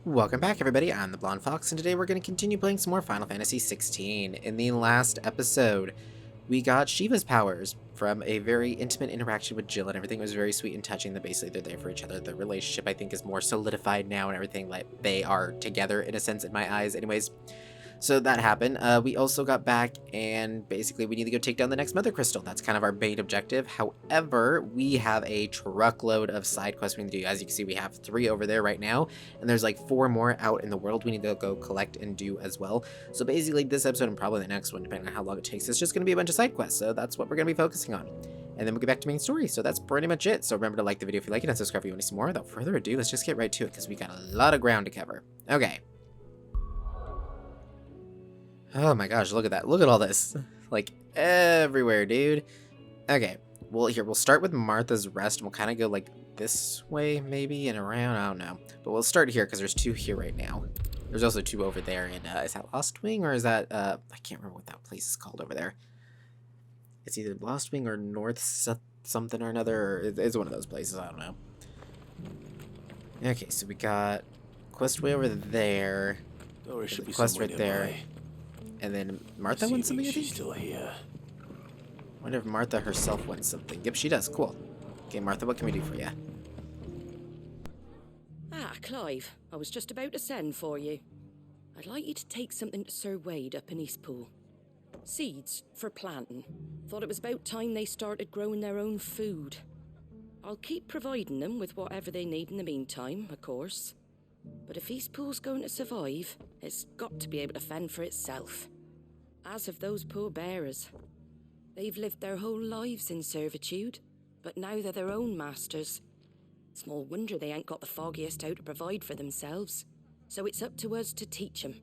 Welcome back, everybody. I'm the Blonde Fox, and today we're going to continue playing some more Final Fantasy XVI. In the last episode, we got Shiva's powers from a very intimate interaction with Jill, and everything was very sweet and touching. That basically they're there for each other. The relationship, I think, is more solidified now, and everything, like, they are together in a sense in my eyes. Anyways, so that happened. We also got back, and basically we need to go take down the next Mother Crystal. That's kind of our main objective. However, we have a truckload of side quests we need to do. As you can see, we have 3 over there right now, and there's like 4 more out in the world we need to go collect and do as well. So basically, this episode and probably the next one, depending on how long it takes, it's just going to be a bunch of side quests. So that's what we're going to be focusing on. And then we'll get back to main story. So that's pretty much it. So remember to like the video if you like it and subscribe if you want to see more. Without further ado, let's just get right to it because we got a lot of ground to cover. Okay. Oh my gosh, look at that. Look at all this. Like, everywhere, dude. Okay, well, here, we'll start with Martha's Rest, and we'll kind of go, like, this way, maybe, and around, I don't know. But we'll start here, because there's 2 here right now. There's also 2 over there, and, is that Lost Wing, or is that, I can't remember what that place is called over there. It's either Lost Wing or North something or another, or it's one of those places, I don't know. Okay, so we got quest way over there. Oh, it should be quest right nearby. there. And then Martha wants something, I think? She's still here. Wonder if Martha herself wants something. Yep, she does. Cool. Okay, Martha, what can we do for you? Ah, Clive. I was just about to send for you. I'd like you to take something to Sir Wade up in Eastpool. Seeds for planting. Thought it was about time they started growing their own food. I'll keep providing them with whatever they need in the meantime, of course. But if Eastpool's going to survive, it's got to be able to fend for itself. As have those poor bearers. They've lived their whole lives in servitude, but now they're their own masters. Small wonder they ain't got the foggiest how to provide for themselves. So it's up to us to teach them.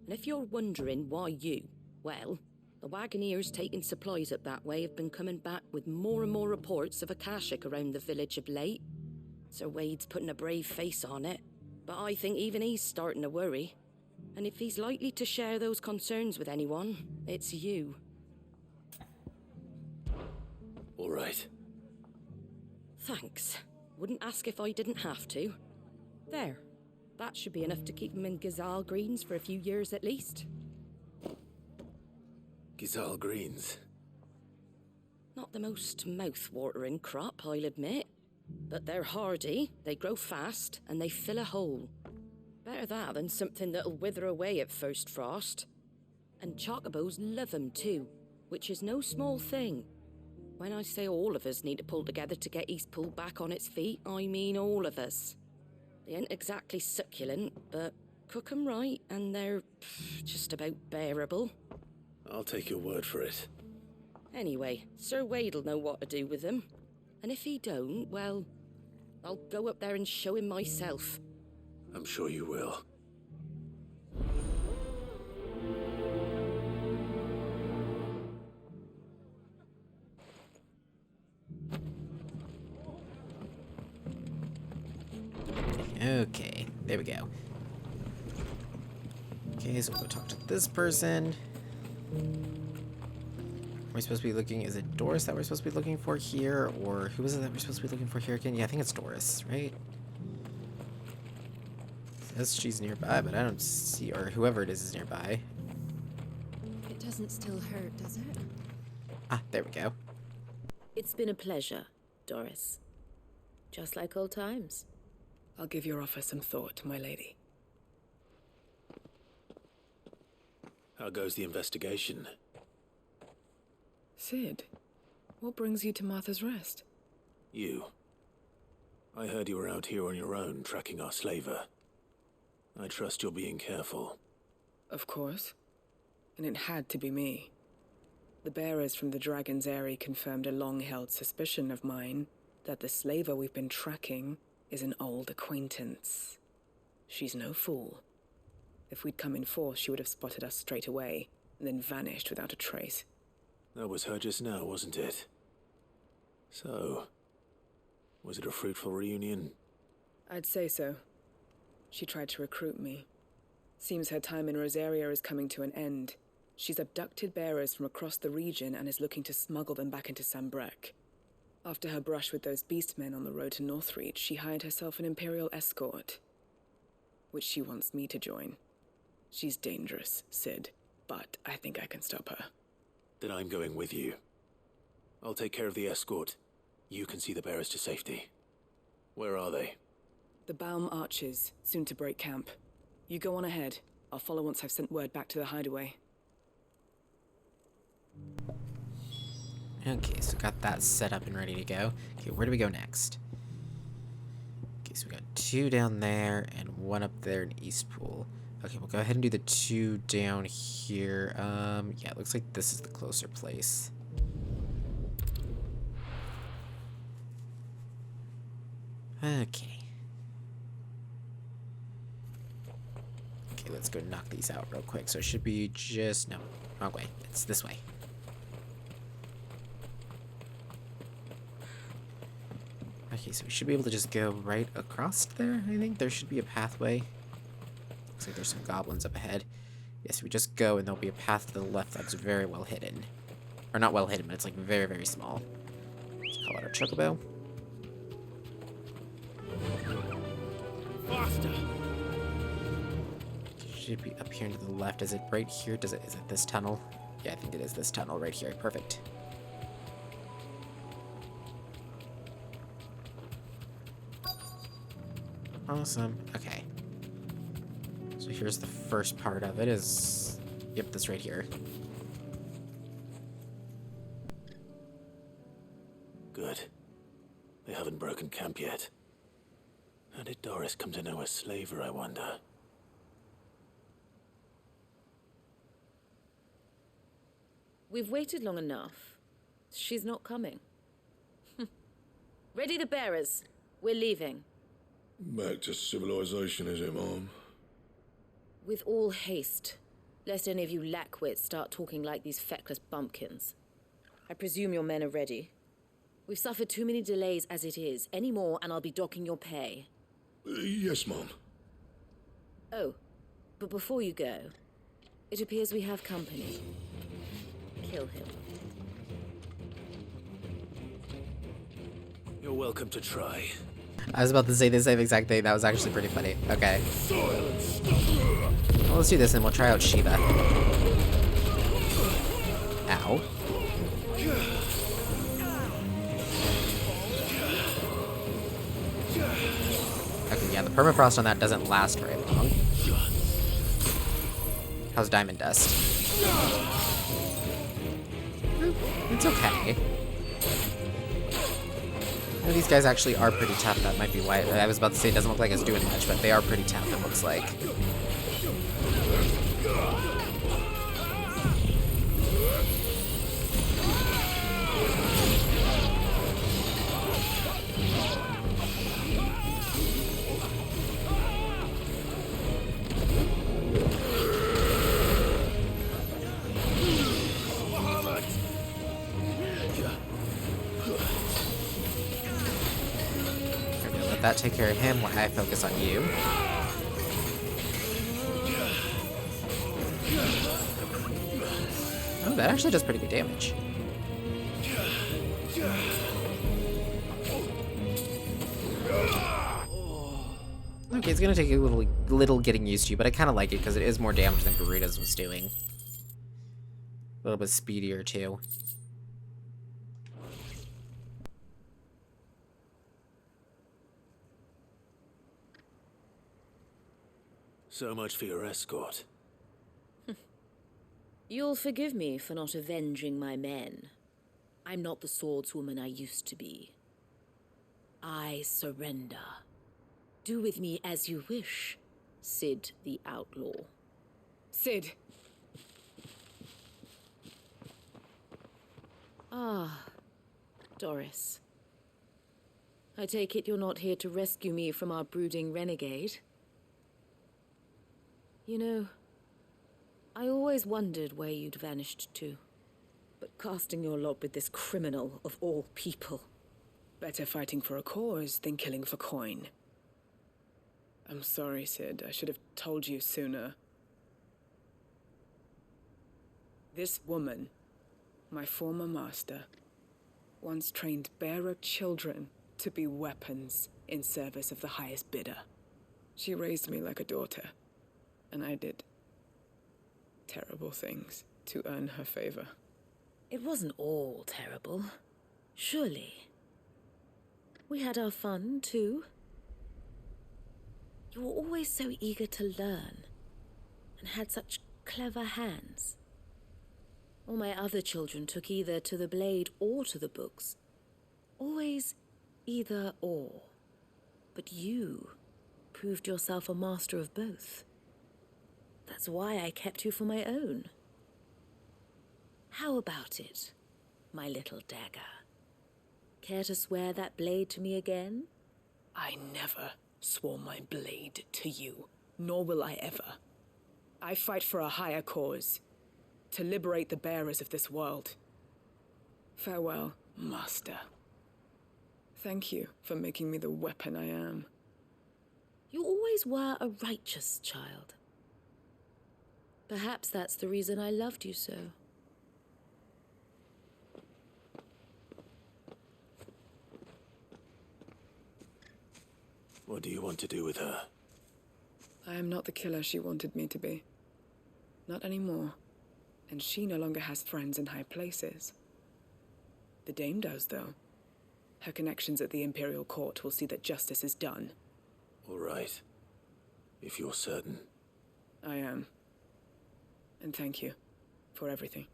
And if you're wondering why you, well, the Wagoneers taking supplies up that way have been coming back with more and more reports of Akashic around the village of late. Sir Wade's putting a brave face on it, but I think even he's starting to worry. And if he's likely to share those concerns with anyone, it's you. All right. Thanks. Wouldn't ask if I didn't have to. There. That should be enough to keep him in Gazal Greens for a few years at least. Gazal Greens. Not the most mouth-watering crop, I'll admit. But they're hardy, they grow fast, and they fill a hole. Better that than something that'll wither away at first frost. And chocobos love them too, which is no small thing. When I say all of us need to pull together to get Eastpool back on its feet, I mean all of us. They ain't exactly succulent, but cook 'em right, and they're just about bearable. I'll take your word for it. Anyway, Sir Wade'll know what to do with them. And if he don't, well, I'll go up there and show him myself. I'm sure you will. Okay, there we go. Okay, so we'll go talk to this person. Are we supposed to be looking, is it Doris that we're supposed to be looking for here? Or who is it that we're supposed to be looking for here again? Yeah, I think it's Doris, right? It says she's nearby, but I don't see, or whoever it is nearby. It doesn't still hurt, does it? Ah, there we go. It's been a pleasure, Doris. Just like old times. I'll give your offer some thought, my lady. How goes the investigation? Sid, what brings you to Martha's Rest? You. I heard you were out here on your own, tracking our slaver. I trust you're being careful. Of course. And it had to be me. The bearers from the Dragon's Eyrie confirmed a long-held suspicion of mine that the slaver we've been tracking is an old acquaintance. She's no fool. If we'd come in force, she would have spotted us straight away, and then vanished without a trace. That was her just now, wasn't it? So, was it a fruitful reunion? I'd say so. She tried to recruit me. Seems her time in Rosaria is coming to an end. She's abducted bearers from across the region and is looking to smuggle them back into Sambrek. After her brush with those beastmen on the road to Northreach, she hired herself an Imperial escort. which she wants me to join. She's dangerous, Sid, but I think I can stop her. Then I'm going with you. I'll take care of the escort. You can see the bearers to safety. Where are they? The Baum Archers, soon to break camp. You go on ahead. I'll follow once I've sent word back to the hideaway. Okay, so got that set up and ready to go. Okay, where do we go next? Okay, so we got 2 down there and 1 up there in East Pool. Okay, we'll go ahead and do the 2 down here. Yeah, it looks like this is the closer place. Okay. Okay, let's go knock these out real quick. So it should be just... No, wrong way. It's this way. Okay, so we should be able to just go right across there, I think. There should be a pathway. Looks like there's some goblins up ahead. Yes, we just go and there'll be a path to the left that's very well hidden. Or not well hidden, but it's like very, very small. Let's call it our chocobo. Faster! Should be up here to the left. Is it right here? Is it this tunnel? Yeah, I think it is this tunnel right here. Perfect. Awesome. Okay. So here's the first part of it is... Yep, this right here. Good. They haven't broken camp yet. How did Doris come to know a slaver, I wonder? We've waited long enough. She's not coming. Ready the bearers. We're leaving. Back to civilization, is it, Mom? With all haste, lest any of you lackwits start talking like these feckless bumpkins. I presume your men are ready. We've suffered too many delays as it is. Any more and I'll be docking your pay. Yes, Mom. Oh, but before you go, it appears we have company. Kill him. You're welcome to try. I was about to say the same exact thing. That was actually pretty funny. Okay. Well, let's do this and we'll try out Shiva. Ow. Okay, yeah, the permafrost on that doesn't last very long. How's Diamond Dust? It's okay. You know, these guys actually are pretty tough. That might be why. I was about to say it doesn't look like it's doing much, but they are pretty tough, it looks like. That take care of him while I focus on you. Oh, that actually does pretty good damage. Okay, it's gonna take a little getting used to, but I kind of like it because it is more damage than Burritos was doing. A little bit speedier too. So much for your escort. You'll forgive me for not avenging my men. I'm not the swordswoman I used to be. I surrender. Do with me as you wish, Sid the Outlaw. Sid! Ah, Doris. I take it you're not here to rescue me from our brooding renegade? You know, I always wondered where you'd vanished to. But casting your lot with this criminal of all people. Better fighting for a cause than killing for coin. I'm sorry, Sid. I should have told you sooner. This woman, my former master, once trained bearer children to be weapons in service of the highest bidder. She raised me like a daughter, and I did terrible things to earn her favor. It wasn't all terrible, surely. We had our fun, too. You were always so eager to learn, and had such clever hands. All my other children took either to the blade or to the books. Always either or. But you proved yourself a master of both. That's why I kept you for my own. How about it, my little dagger? Care to swear that blade to me again? I never swore my blade to you, nor will I ever. I fight for a higher cause, to liberate the bearers of this world. Farewell, Master. Thank you for making me the weapon I am. You always were a righteous child. Perhaps that's the reason I loved you so. What do you want to do with her? I am not the killer she wanted me to be. Not anymore. And she no longer has friends in high places. The Dame does, though. Her connections at the Imperial Court will see that justice is done. All right. If you're certain. I am. And thank you for everything.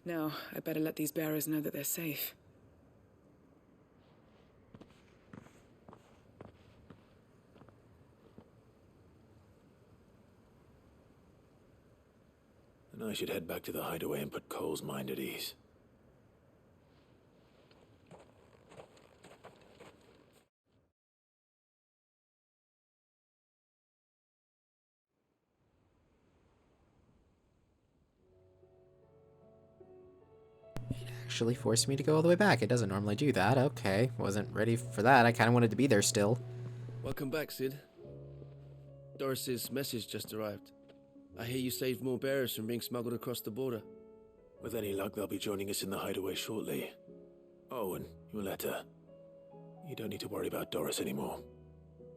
Now, I better let these bearers know that they're safe. And I should head back to the hideaway and put Cole's mind at ease. Actually forced me to go all the way back. It doesn't normally do that. Okay, wasn't ready for that. I kind of wanted to be there still. Welcome back, Sid. Doris's message just arrived. I hear you saved more bearers from being smuggled across the border. With any luck, they'll be joining us in the hideaway shortly. Oh, and your letter. You don't need to worry about Doris anymore.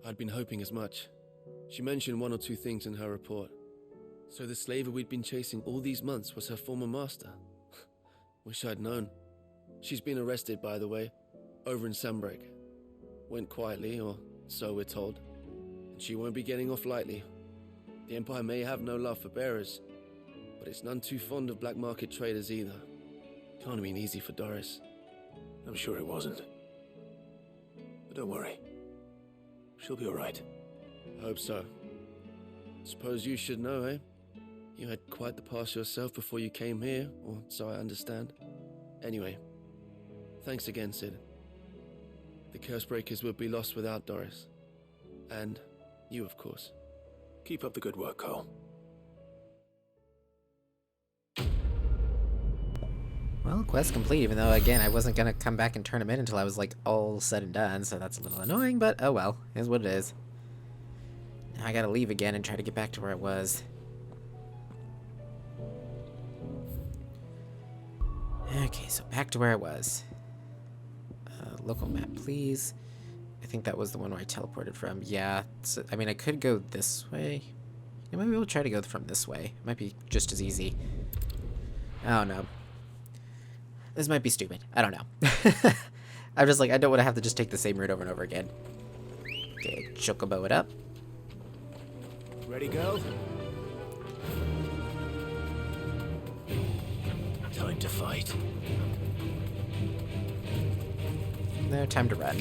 I'd been hoping as much. She mentioned one or two things in her report. So the slaver we'd been chasing all these months was her former master. Wish I'd known. She's been arrested, by the way, over in Sunbreak. Went quietly, or so we're told. And she won't be getting off lightly. The Empire may have no love for bearers, but it's none too fond of black market traders either. Can't have been easy for Doris. I'm sure it wasn't. But don't worry. She'll be all right. I hope so. Suppose you should know, eh? You had quite the past yourself before you came here, or so I understand. Anyway, thanks again, Sid. The Cursebreakers would be lost without Doris. And you, of course. Keep up the good work, Cole. Well, quest complete, even though, again, I wasn't going to come back and turn him in until I was, like, all said and done, so that's a little annoying, but oh well, is what it is. Now I gotta leave again and try to get back to where I was. Okay, so back to where I was. Local map, please. I think that was the one where I teleported from. Yeah, so, I mean, I could go this way. Yeah, maybe we'll try to go from this way. It might be just as easy. Oh, no. This might be stupid. I don't know. I'm just like, I don't want to have to just take the same route over and over again. Okay, chocobo it up. Ready, go? Time to fight. No, time to run.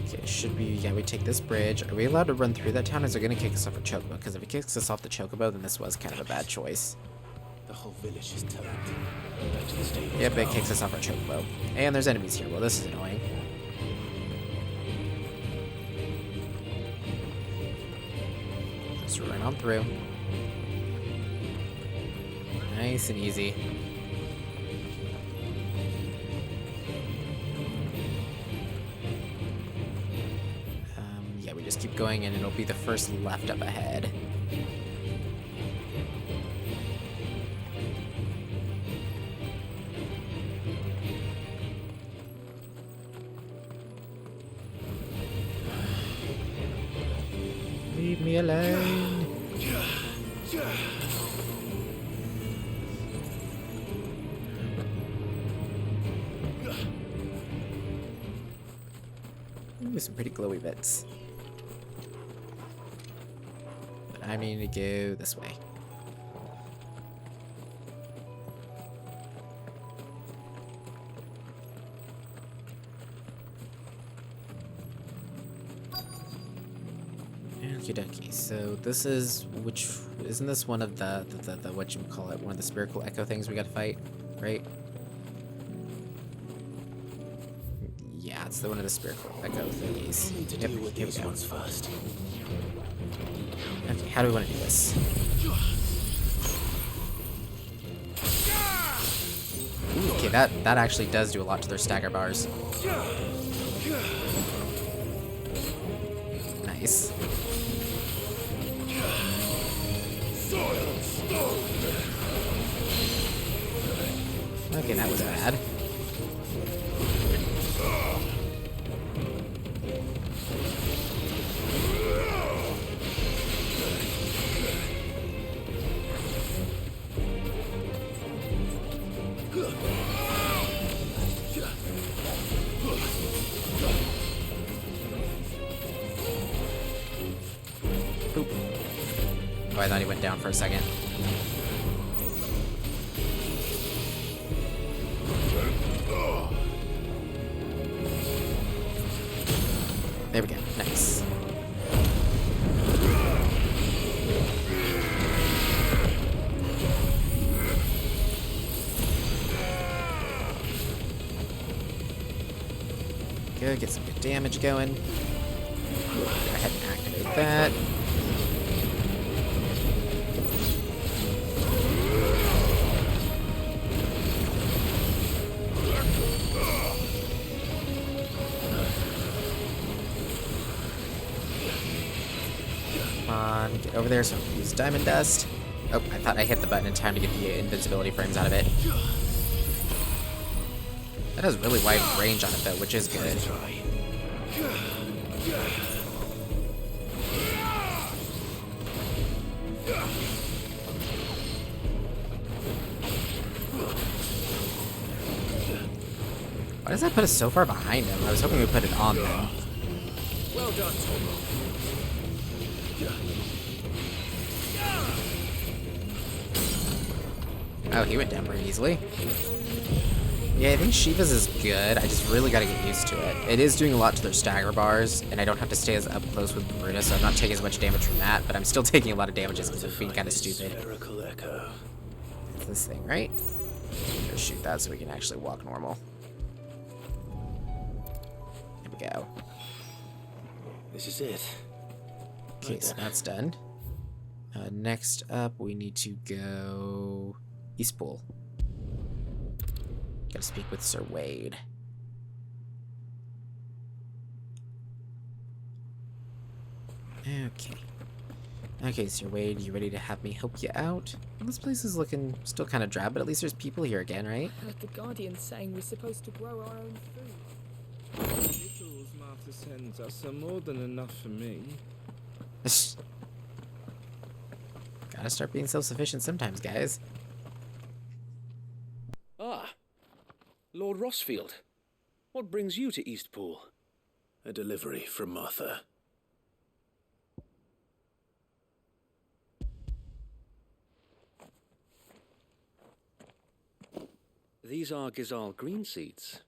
Okay, should be, yeah, we take this bridge. Are we allowed to run through that town, or is it going to kick us off a chocobo? Because if it kicks us off the chocobo, then this was kind of a bad choice. The whole village is turned. Back to the stables. Yep, it now. kicks us off our chocobo. And there's enemies here. Well, this is annoying. Just run on through. Nice and easy. Yeah, we just keep going and it'll be the first left up ahead. Leave me alone. Ooh, some pretty glowy bits. But I need to go this way. Okie dokie. So this is isn't this one of the what you call it? One of the spiritual echo things we got to fight, right? Yeah, it's the one of the spiritual echo thingies. I need to Yep, deal with here we these go. ones first. Okay, how do we want to do this? Ooh, okay, that actually does do a lot to their stagger bars. Nice. Okay, that was bad. Boop. Oh, I thought he went down for a second. There we go. Nice. Good, get some good damage going. Go ahead and activate that. Come on, get over there so I can use Diamond Dust. Oh, I thought I hit the button in time to get the invincibility frames out of it. That has really wide range on it though, which is good. Why does that put us so far behind him? I was hoping we put it on them. Well done, Tom. Oh, he went down pretty easily. Yeah, I think Shiva's is good. I just really gotta get used to it. It is doing a lot to their stagger bars, and I don't have to stay as up close with Brutus, so I'm not taking as much damage from that, but I'm still taking a lot of damages because it's being kind of stupid. Spherical echo. It's this thing, right? Let's shoot that so we can actually walk normal. There we go. This is it. Okay, Right so then. that's done. Next up, we need to go East Pool. Gotta speak with Sir Wade. Okay. Okay, Sir Wade, you ready to have me help you out? Well, this place is looking still kind of drab, but at least there's people here again, right? Heard the Guardian saying we're supposed to grow our own food. The victuals Martha sends us are more than enough for me. Gotta start being self-sufficient sometimes, guys. Ah, Lord Rossfield. What brings you to Eastpool? A delivery from Martha. These are Gizal green seeds.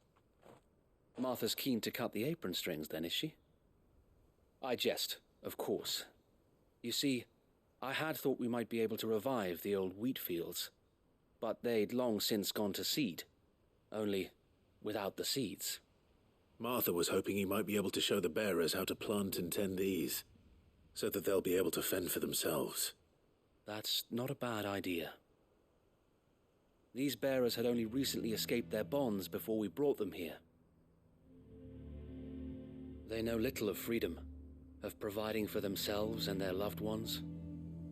Martha's keen to cut the apron strings, then, is she? I jest, of course. You see, I had thought we might be able to revive the old wheat fields, but they'd long since gone to seed, only without the seeds. Martha was hoping he might be able to show the bearers how to plant and tend these, so that they'll be able to fend for themselves. That's not a bad idea. These bearers had only recently escaped their bonds before we brought them here. They know little of freedom, of providing for themselves and their loved ones.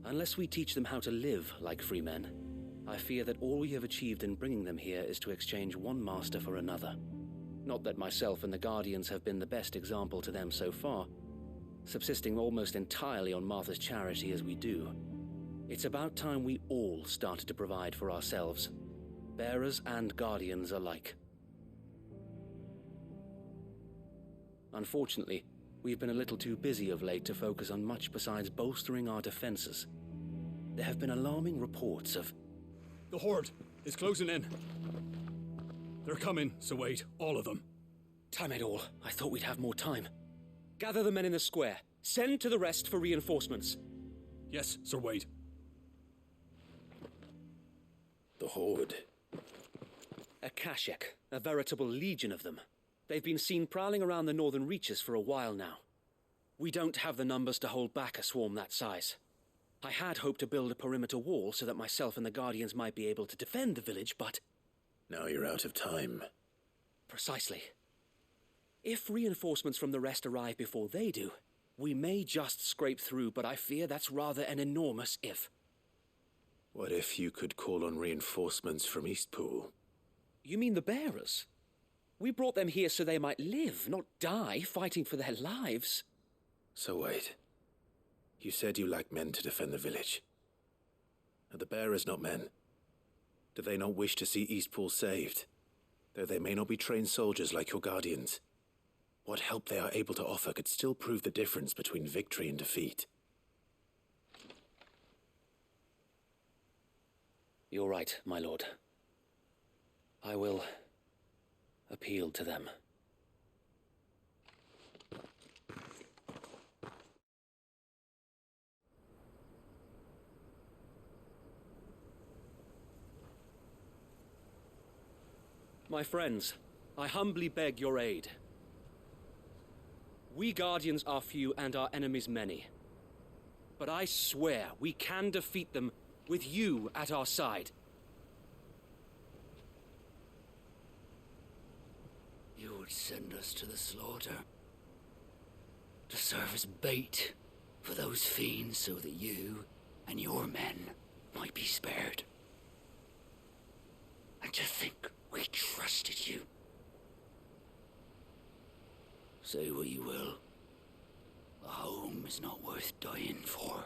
Unless we teach them how to live like free men, I fear that all we have achieved in bringing them here is to exchange one master for another. Not that myself and the Guardians have been the best example to them so far, subsisting almost entirely on Martha's charity as we do, it's about time we all started to provide for ourselves, bearers and guardians alike. Unfortunately, we've been a little too busy of late to focus on much besides bolstering our defenses. There have been alarming reports of... The Horde is closing in. They're coming, so wait, all of them. Damn it all, I thought we'd have more time. Gather the men in the square. Send to the rest for reinforcements. Yes, Sir Wade. The Horde. A Kashek, a veritable legion of them. They've been seen prowling around the northern reaches for a while now. We don't have the numbers to hold back a swarm that size. I had hoped to build a perimeter wall so that myself and the Guardians might be able to defend the village, but... Now you're out of time. Precisely. If reinforcements from the rest arrive before they do, we may just scrape through, but I fear that's rather an enormous if. What if you could call on reinforcements from Eastpool? You mean the bearers? We brought them here so they might live, not die, fighting for their lives. So wait. You said you lack men to defend the village. Are the bearers not men? Do they not wish to see Eastpool saved? Though they may not be trained soldiers like your guardians. What help they are able to offer could still prove the difference between victory and defeat. You're right, my lord. I will appeal to them. My friends, I humbly beg your aid. We Guardians are few and our enemies many. But I swear we can defeat them with you at our side. You would send us to the slaughter, to serve as bait for those fiends so that you and your men might be spared. And to think we trusted you. Say what you will, a home is not worth dying for.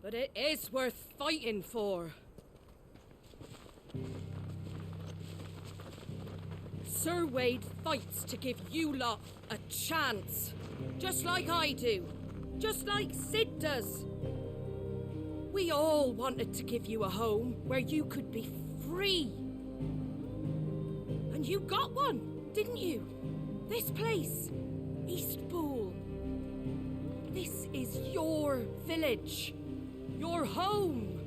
But it is worth fighting for. Sir Wade fights to give you lot a chance. Just like I do. Just like Sid does. We all wanted to give you a home where you could be free. And you got one, didn't you? This place, Eastpool. This is your village. Your home.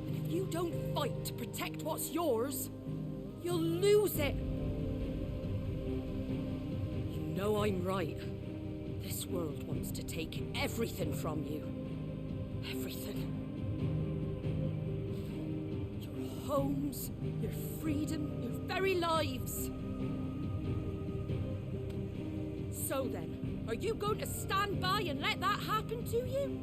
And if you don't fight to protect what's yours, you'll lose it. You know I'm right. This world wants to take everything from you. Everything. Your homes, your freedom, your very lives. So then, are you going to stand by and let that happen to you?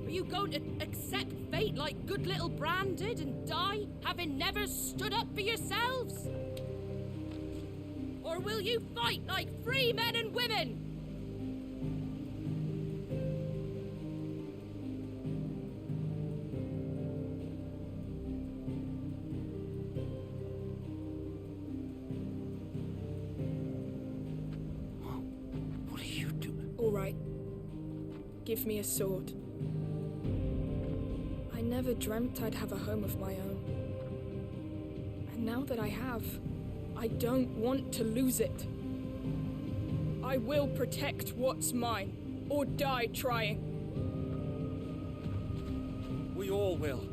Are you going to accept fate like good little Bran did and die, having never stood up for yourselves? Or will you fight like free men and women? What are you doing? All right. Give me a sword. I never dreamt I'd have a home of my own. And now that I have, I don't want to lose it. I will protect what's mine, or die trying. We all will.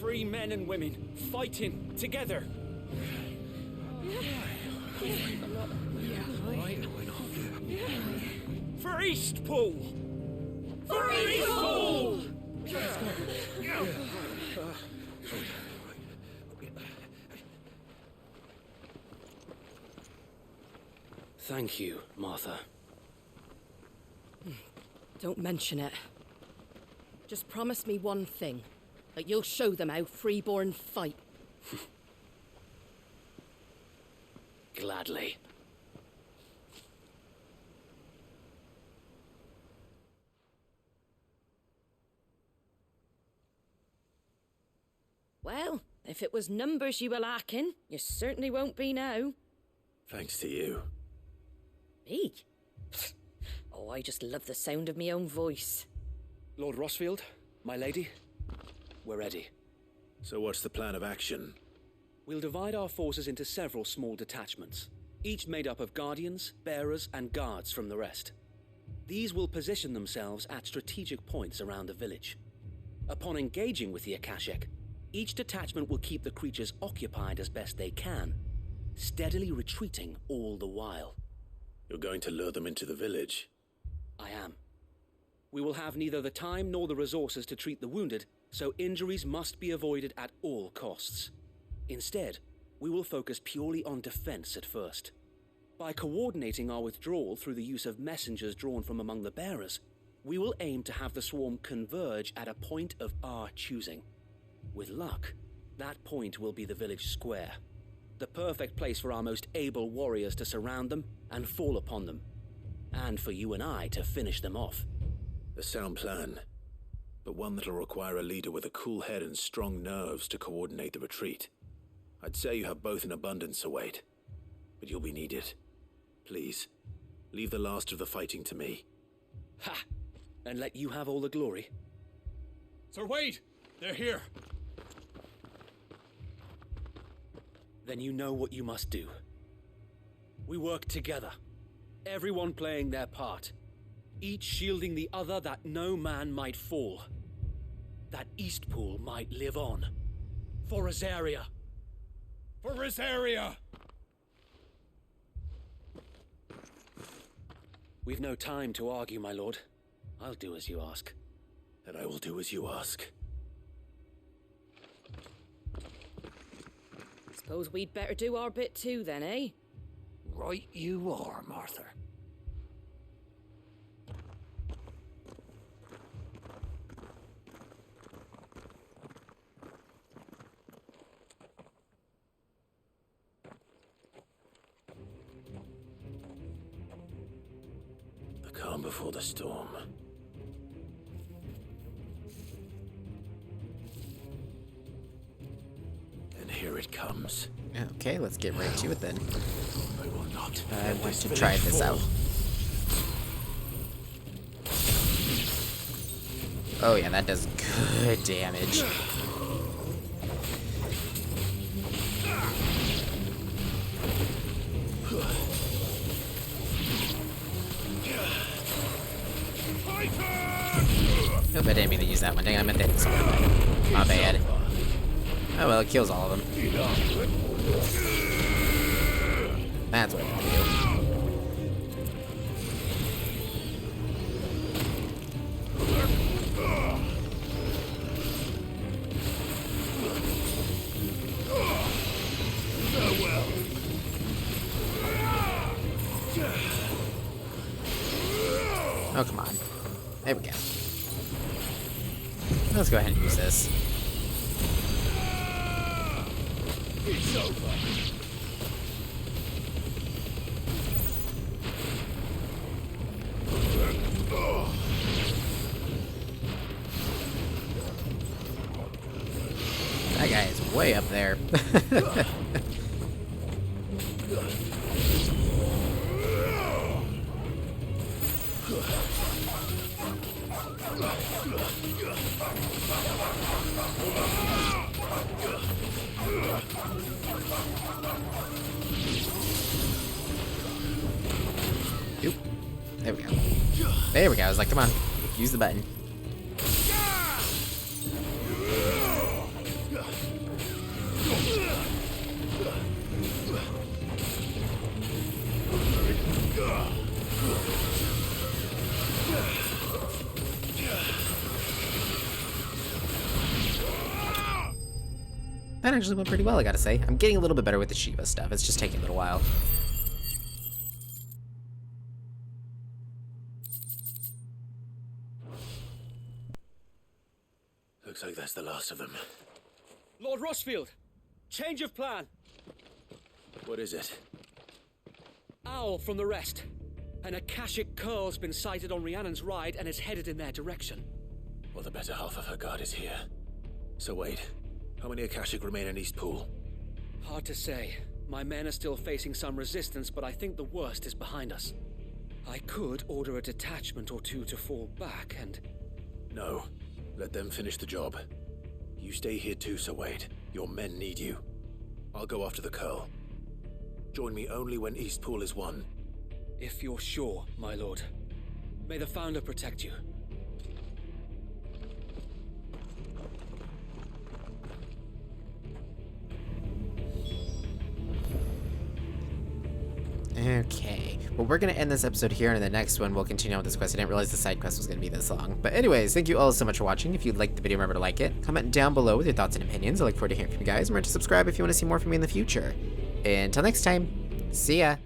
Free men and women, fighting together. For Eastpool! For Eastpool! Thank you, Martha. Don't mention it. Just promise me one thing. That you'll show them how freeborn fight. gladly. Well, if it was numbers you were lacking, you certainly won't be now. Thanks to you. Me? Oh, I just love the sound of my own voice. Lord Rossfield, my lady, we're ready. So what's the plan of action? We'll divide our forces into several small detachments, each made up of guardians, bearers, and guards from the rest. These will position themselves at strategic points around the village. Upon engaging with the Akashic, each detachment will keep the creatures occupied as best they can, steadily retreating all the while. You're going to lure them into the village? I am. We will have neither the time nor the resources to treat the wounded, so injuries must be avoided at all costs. Instead, we will focus purely on defense at first. By coordinating our withdrawal through the use of messengers drawn from among the bearers, we will aim to have the swarm converge at a point of our choosing. With luck, that point will be the village square, the perfect place for our most able warriors to surround them and fall upon them, and for you and I to finish them off. A sound plan, but one that'll require a leader with a cool head and strong nerves to coordinate the retreat. I'd say you have both in abundance, Sir Wade, but you'll be needed. Please, leave the last of the fighting to me. Ha! And let you have all the glory. Sir Wade! They're here! Then you know what you must do. We work together, everyone playing their part, each shielding the other that no man might fall, that Eastpool might live on. For Rosaria! For Rosaria! We've no time to argue, my lord. I'll do as you ask. And I will do as you ask. Suppose we'd better do our bit too then, eh? Right you are, Martha. The calm before the storm. And here it comes. Okay, let's get right to it then. I will not. I want to try this out. Oh yeah, that does good damage. Nope, I didn't mean to use that one. Dang, I meant to hit this one. My bad. Oh well, it kills all of them. That's what I'm gonna do. Oh, come on. There we go. Let's go ahead and use this. It's over. That guy is way up there. Oop. There we go. There we go. I was like, come on, use the button. That actually went pretty well, I gotta say. I'm getting a little bit better with the Shiva stuff. It's just taking a little while. Looks like that's the last of them. Lord Rossfield, change of plan. What is it? foul from the rest. An Akashic curl's been sighted on Rhiannon's ride and is headed in their direction. Well, the better half of her guard is here. So wait, how many Akashic remain in Eastpool? Hard to say. My men are still facing some resistance, but I think the worst is behind us. I could order a detachment or two to fall back and... No. Let them finish the job. You stay here too, Sir Wade. Your men need you. I'll go after the Curl. Join me only when Eastpool is won. If you're sure, my lord. May the Founder protect you. Okay, well, we're going to end this episode here, and in the next one, we'll continue on with this quest. I didn't realize the side quest was going to be this long. But anyways, thank you all so much for watching. If you liked the video, remember to like it. Comment down below with your thoughts and opinions. I look forward to hearing from you guys. Remember to subscribe if you want to see more from me in the future. And until next time, see ya!